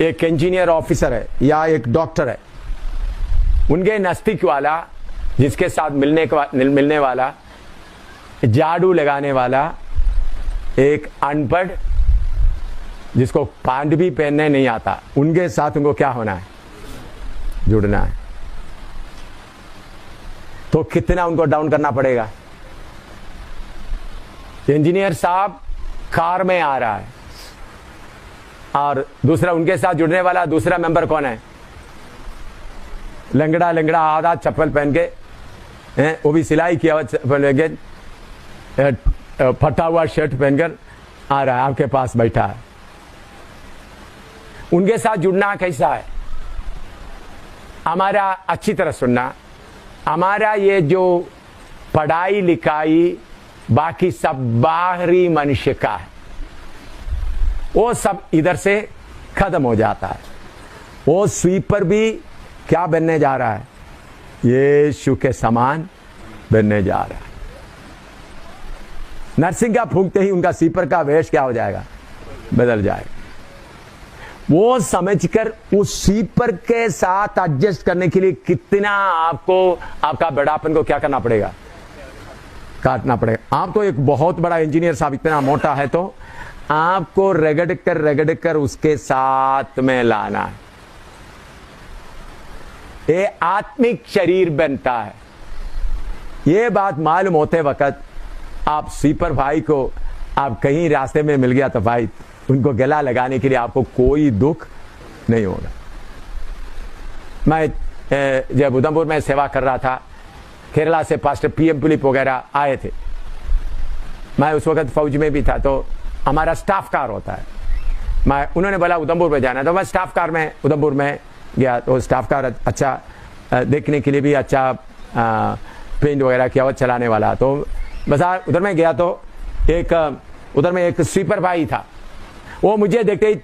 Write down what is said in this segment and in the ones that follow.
एक engineer officer है या एक डॉक्टर है, उनके नजदीक वाला, जिसके साथ मिलने वाला, झाड़ू लगाने वाला एक अनपढ़, जिसको पैंट भी पहनने नहीं आता, उनके साथ उनको क्या होना है? जुड़ना है। तो कितना उनको डाउन करना पड़ेगा? इंजीनियर साहब कार में आ रहा है और दूसरा उनके साथ जुड़ने वाला दूसरा मेंबर कौन है? लंगड़ा लंगड़ा आधा चप्पल पहन के, वो भी सिलाई किया हुआ, फटा हुआ शर्ट पहनकर आ रहा है, आपके पास बैठा है। उनके साथ जुड़ना कैसा है? हमारा अच्छी तरह सुनना, हमारा ये जो पढ़ाई लिखाई बाकी सब बाहरी मनुष्य का है, वो सब इधर से खत्म हो जाता है। वो स्वीपर भी क्या बनने जा रहा है? यीशु के समान बनने जा रहा है। नरसिंह का फूंकते ही उनका स्वीपर का वेश क्या हो जाएगा? बदल जाएगा। वो समझकर उस स्वीपर के साथ एडजस्ट करने के लिए कितना आपको आपका बड़ापन को क्या करना पड़ेगा? काटना पड़ेगा। आप तो एक बहुत बड़ा इंजीनियर साहब, इतना मोटा है तो आपको रगड़ कर उसके साथ में लाना है। ये आत्मिक शरीर बनता है। ये बात मालूम होते वक्त आप स्वीपर भाई को आप कहीं रास्ते में मिल गया तो भाई उनको गला लगाने के लिए आपको कोई दुख नहीं होगा। मैं जब उधमपुर में सेवा कर रहा था, केरला से पास्टर PM फिलिप वगैरह आए थे। मैं उस वक्त फौज में भी था, तो हमारा स्टाफ कार होता है। उन्होंने बोला उधमपुर में जाना, तो मैं स्टाफ कार में उधमपुर में गया। तो स्टाफ कार अच्छा देखने के लिए भी अच्छा पेंट वगैरह किया हुआ चलाने वाला। तो बस उधर में गया तो उधर में एक स्वीपर भाई था। वो मुझे देखते ही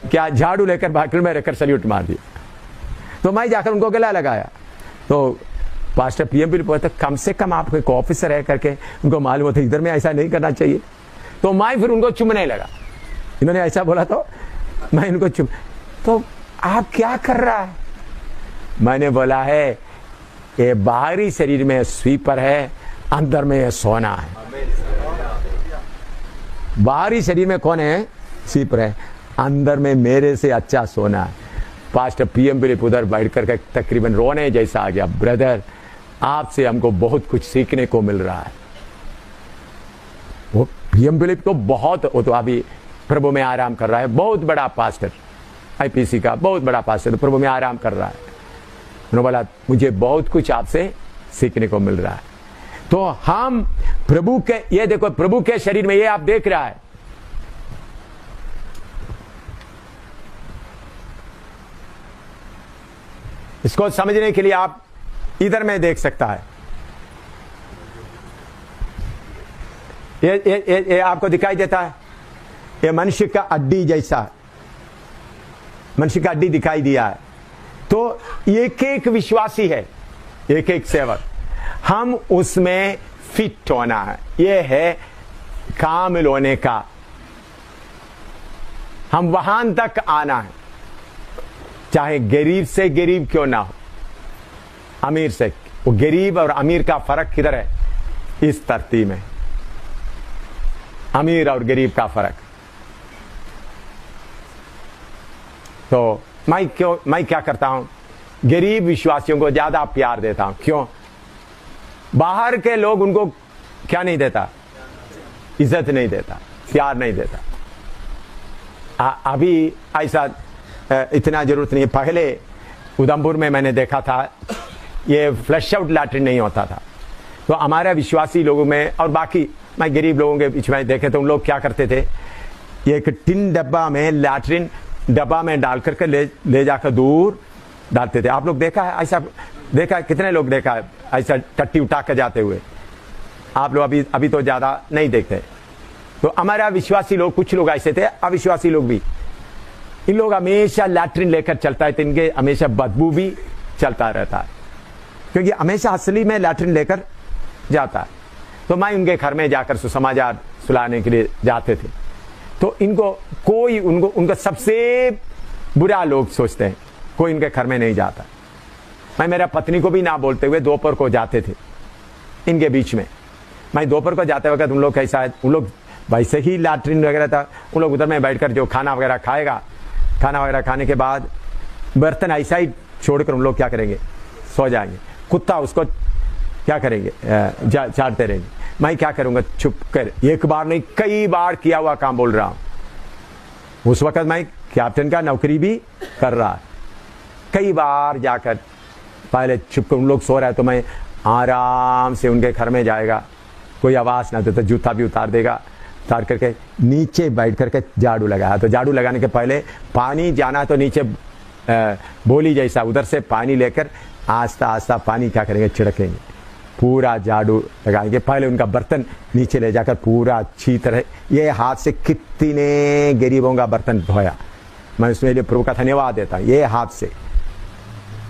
क्या झाड़ू लेकर बाथरूम में रखकर सल्यूट मार दिया। तो मैं जाकर उनको गला लगाया। तो पास्टर PM भी बोलते कम से कम आप एक ऑफिसर है करके उनको मालूम होता इधर में ऐसा नहीं करना चाहिए। तो मैं फिर उनको चुमने लगा। इन्होंने ऐसा बोला तो मैं इनको चुम, तो आप क्या कर रहा है? मैंने बोला है ये बाहरी शरीर में स्वीपर है, अंदर में ये सोना है। बाहरी शरीर में कौन है? स्वीपर है, अंदर में मेरे से अच्छा सोना है। पास्टर PM फिलिप उधर बैठ कर तकरीबन रोने जैसा आ गया। ब्रदर, आपसे हमको बहुत कुछ सीखने को मिल रहा है। वो PM फिलिप तो बहुत, वो तो अभी प्रभु में आराम कर रहा है, बहुत बड़ा पास्टर, IPC का बहुत बड़ा पास्टर, तो प्रभु में आराम कर रहा है। उन्होंने बोला मुझे बहुत कुछ आपसे सीखने को मिल रहा है। तो हम प्रभु के, ये देखो प्रभु के शरीर में, ये आप देख रहा है, इसको समझने के लिए आप इधर में देख सकता है। ये आपको दिखाई देता है, ये मनुष्य का हड्डी जैसा, मनुष्य का हड्डी दिखाई दिया है। तो एक एक विश्वासी है, एक एक सेवक, हम उसमें फिट होना है। ये है कामिल होने का, हम वहां तक आना है। चाहे गरीब से गरीब क्यों ना हो, अमीर से, वो गरीब और अमीर का फर्क किधर है? इस धरती में अमीर और गरीब का फर्क। तो मैं क्या करता हूं? गरीब विश्वासियों को ज्यादा प्यार देता हूं। क्यों? बाहर के लोग उनको क्या नहीं देता? इज्जत नहीं देता, प्यार नहीं देता। अभी ऐसा इतना जरूरत नहीं है। पहले उधमपुर में मैंने देखा था, ये फ्लश आउट लैट्रिन नहीं होता था। तो हमारे विश्वासी लोगों में और बाकी मैं गरीब लोगों के बीच में देखे तो उन लोग क्या करते थे, एक टिन डब्बा में लैट्रिन डब्बा में डाल करके ले जाकर दूर डालते थे। आप लोग देखा है ऐसा? देखा है? कितने लोग देखा है ऐसा टट्टी उठा कर जाते हुए? आप लोग अभी तो ज्यादा नहीं देखते। तो हमारा विश्वासी लोग, कुछ लोग ऐसे थे, अविश्वासी लोग भी, इन लोग हमेशा लैट्रिन लेकर चलता है तो इनके हमेशा बदबू भी चलता रहता है, क्योंकि हमेशा असली में लैट्रिन लेकर जाता है। तो मैं उनके घर में जाकर सुसमाचार सुनाने के लिए जाते थे। तो इनको कोई उनका सबसे बुरा लोग सोचते हैं, कोई इनके घर में नहीं जाता। मैं मेरा पत्नी को भी ना बोलते हुए दोपहर को जाते थे इनके बीच में। मैं दोपहर को जाते वक्त उन लोग कैसा है, उन लोग वैसे ही लैट्रिन वगैरह था, उन लोग उधर में बैठकर जो खाना वगैरह खाएगा, खाना वगैरह खाने के बाद बर्तन ऐसा ही छोड़कर उन लोग क्या करेंगे, सो जाएंगे। कुत्ता उसको क्या करेंगे, चाटते रहेंगे। मैं क्या करूंगा, चुप कर, एक बार नहीं कई बार किया हुआ काम बोल रहा हूं। उस वक्त मैं कैप्टन का नौकरी भी कर रहा, कई बार जाकर पहले चुप कर, उन लोग सो रहे तो मैं आराम से उनके घर में जाएगा, कोई आवाज ना देता, जूता भी उतार देगा, उतार करके नीचे बैठ करके झाड़ू लगाया। तो झाड़ू लगाने के पहले पानी जाना तो नीचे बोली जैसा उधर से पानी लेकर आस्ता आस्ता पानी क्या करेंगे, छिड़केंगे, पूरा झाड़ू लगाएंगे। पहले उनका बर्तन नीचे ले जाकर पूरा अच्छी तरह, ये हाथ से कितने गरीबों का बर्तन धोया, मैं उसमें लिए प्रभु का धन्यवाद देता हूँ। ये हाथ से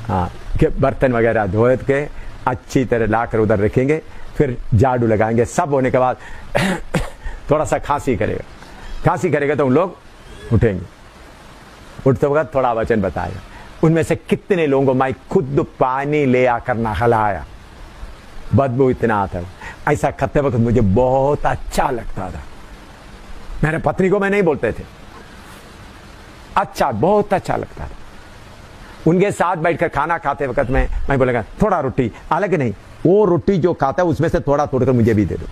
हाँ के बर्तन वगैरह धोए के अच्छी तरह लाकर उधर रखेंगे, फिर झाड़ू लगाएंगे। सब होने के बाद थोड़ा सा खांसी करेगा तो उन लोग उठेंगे, उठते वक्त थोड़ा वचन बताएगा। उनमें से कितने लोगों को मैं खुद पानी ले आकर नहलाया, बदबू इतना आता है, ऐसा करते वक्त मुझे बहुत अच्छा लगता था। मेरे पत्नी को मैं नहीं बोलते थे, अच्छा बहुत अच्छा लगता था। उनके साथ बैठकर खाना खाते वक्त मैं बोलेगा थोड़ा रोटी, हालांकि नहीं, वो रोटी जो खाता है उसमें से थोड़ा तोड़कर मुझे भी दे दो।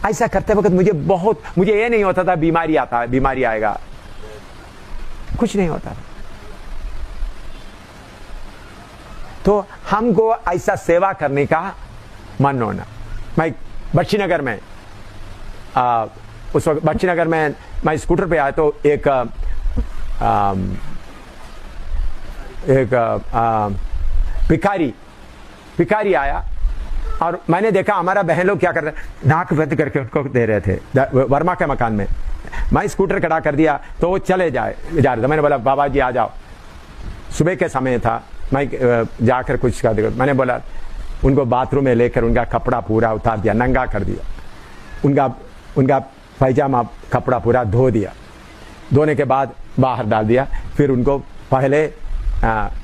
ऐसा करते वक्त मुझे ये नहीं होता था बीमारी आएगा, कुछ नहीं होता था। तो हमको ऐसा सेवा करने का मन होना। मैं बच्चीनगर में उस वक्त बच्चीनगर में मैं स्कूटर पे आया तो एक भिखारी आया और मैंने देखा हमारा बहन लोग क्या कर रहे, नाक बंद करके उनको दे रहे थे वर्मा के मकान में। मैं स्कूटर खड़ा कर दिया तो वो चले जा रहे थे। मैंने बोला बाबा जी आ जाओ, सुबह के समय था, मैं जाकर कुछ कर दिया। मैंने बोला उनको बाथरूम में लेकर उनका कपड़ा पूरा उतार दिया, नंगा कर दिया, उनका पैजामा कपड़ा पूरा धो दिया, धोने के बाद बाहर डाल दिया। फिर उनको पहले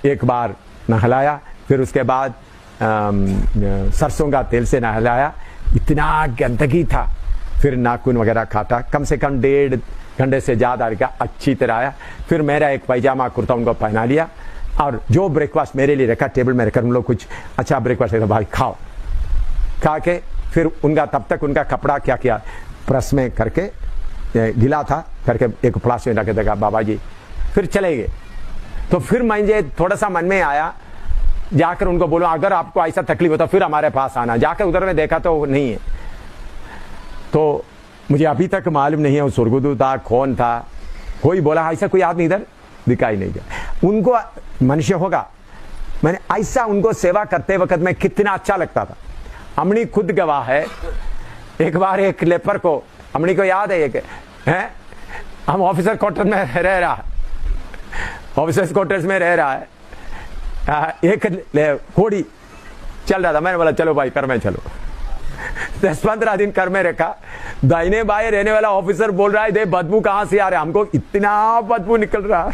एक बार नहलाया, फिर उसके बाद सरसों का तेल से नहलाया, इतना गंदगी था। फिर नाखून वगैरह काटा, कम से कम 1.5 घंटे से ज़्यादा अच्छी तरह आया। फिर मेरा एक पैजामा कुर्ता उनको पहना लिया और जो ब्रेकफास्ट मेरे लिए रखा टेबल में रखकर, उन लोग कुछ अच्छा ब्रेकफास्ट रखा, भाई खाओ, खा के फिर उनका तब तक उनका कपड़ा क्या किया, प्रेस में करके ढीला था करके एक प्लास्टिक में रख देगा बाबा जी, फिर चले गए। तो फिर मुझे थोड़ा सा मन में आया जाकर उनको बोलो अगर आपको ऐसा तकलीफ होता फिर हमारे पास आना। जाकर उधर में देखा तो नहीं है। तो मुझे अभी तक मालूम नहीं है वो स्वर्गदूत था कौन था, कोई बोला ऐसा कोई आदमी इधर दिखाई नहीं दिया। उनको मनुष्य होगा, मैंने ऐसा उनको सेवा करते वक्त में कितना अच्छा लगता था। अमनी खुद गवाह है, एक बार एक लेपर को, अमनी को याद है एक है, हम ऑफिसर क्वार्टर में रह रहा, ऑफिसर्स क्वार्टर्स में रह रहा है, एक घोड़ी चल रहा था। मैंने बोला चलो भाई कर में चलो, 10-15 दिन कर में रखा। दाहिने बाएं रहने वाला ऑफिसर बोल रहा है दे बदबू कहां से आ रहा है, हमको इतना बदबू निकल रहा है,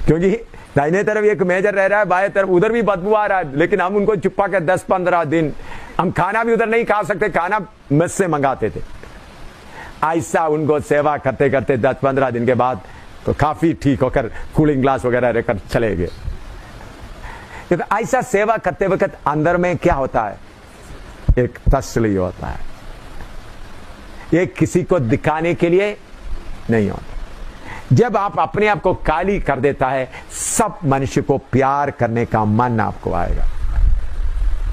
क्योंकि दाहिने तरफ एक मेजर रह रहा है, बाएं तरफ उधर भी बदबू आ रहा है। लेकिन हम उनको छुपा के 10-15 दिन हम खाना भी उधर नहीं खा सकते, खाना मेस से मंगाते थे। ऐसा उनको सेवा करते करते 10-15 दिन के बाद तो काफी ठीक होकर कूलिंग ग्लास वगैरह रहकर चले गए। तो ऐसा सेवा करते वक्त अंदर में क्या होता है, एक तसल्ली होता है। ये किसी को दिखाने के लिए नहीं होता। जब आप अपने आप को काली कर देता है, सब मनुष्य को प्यार करने का मन आपको आएगा,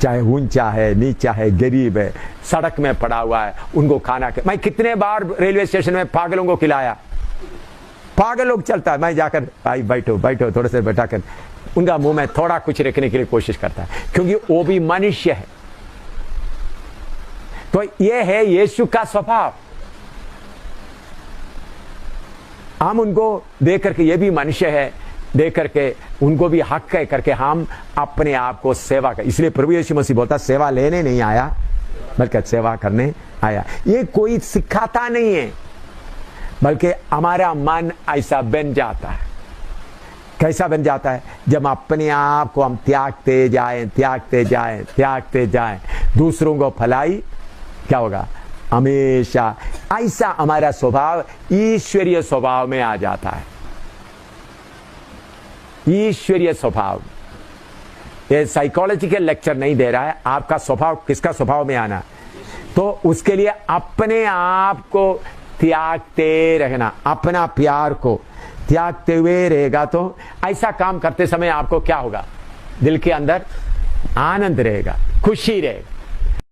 चाहे ऊंचा है नीचा है गरीब है सड़क में पड़ा हुआ है, उनको खाना मैं कितने बार रेलवे स्टेशन में पागलों को खिलाया, पागल लोग चलता है, मैं जाकर भाई बैठो बैठो थोड़े से बैठा कर उनका मुंह में थोड़ा कुछ रखने के लिए कोशिश करता है, क्योंकि वो भी मनुष्य है। तो ये है यीशु का स्वभाव। हम उनको देख करके ये भी मनुष्य है देख करके उनको भी हक है करके हम अपने आप को सेवा कर, इसलिए प्रभु यीशु मसीह बोलता सेवा लेने नहीं आया बल्कि सेवा करने आया। ये कोई सिखाता नहीं है, बल्कि हमारा मन ऐसा बन जाता है। कैसा बन जाता है? जब अपने आप को हम त्यागते जाएं, त्यागते जाएं, त्यागते जाएं, दूसरों को फलाई, क्या होगा? हमेशा ऐसा हमारा स्वभाव ईश्वरीय स्वभाव में आ जाता है। ईश्वरीय स्वभाव। ये साइकोलॉजिकल लेक्चर नहीं दे रहा है, आपका स्वभाव किसका स्वभाव में आना, तो उसके लिए अपने आप को त्यागते रहना, अपना प्यार को त्यागते हुए रहेगा तो ऐसा काम करते समय आपको क्या होगा? दिल के अंदर आनंद रहेगा, खुशी रहेगा।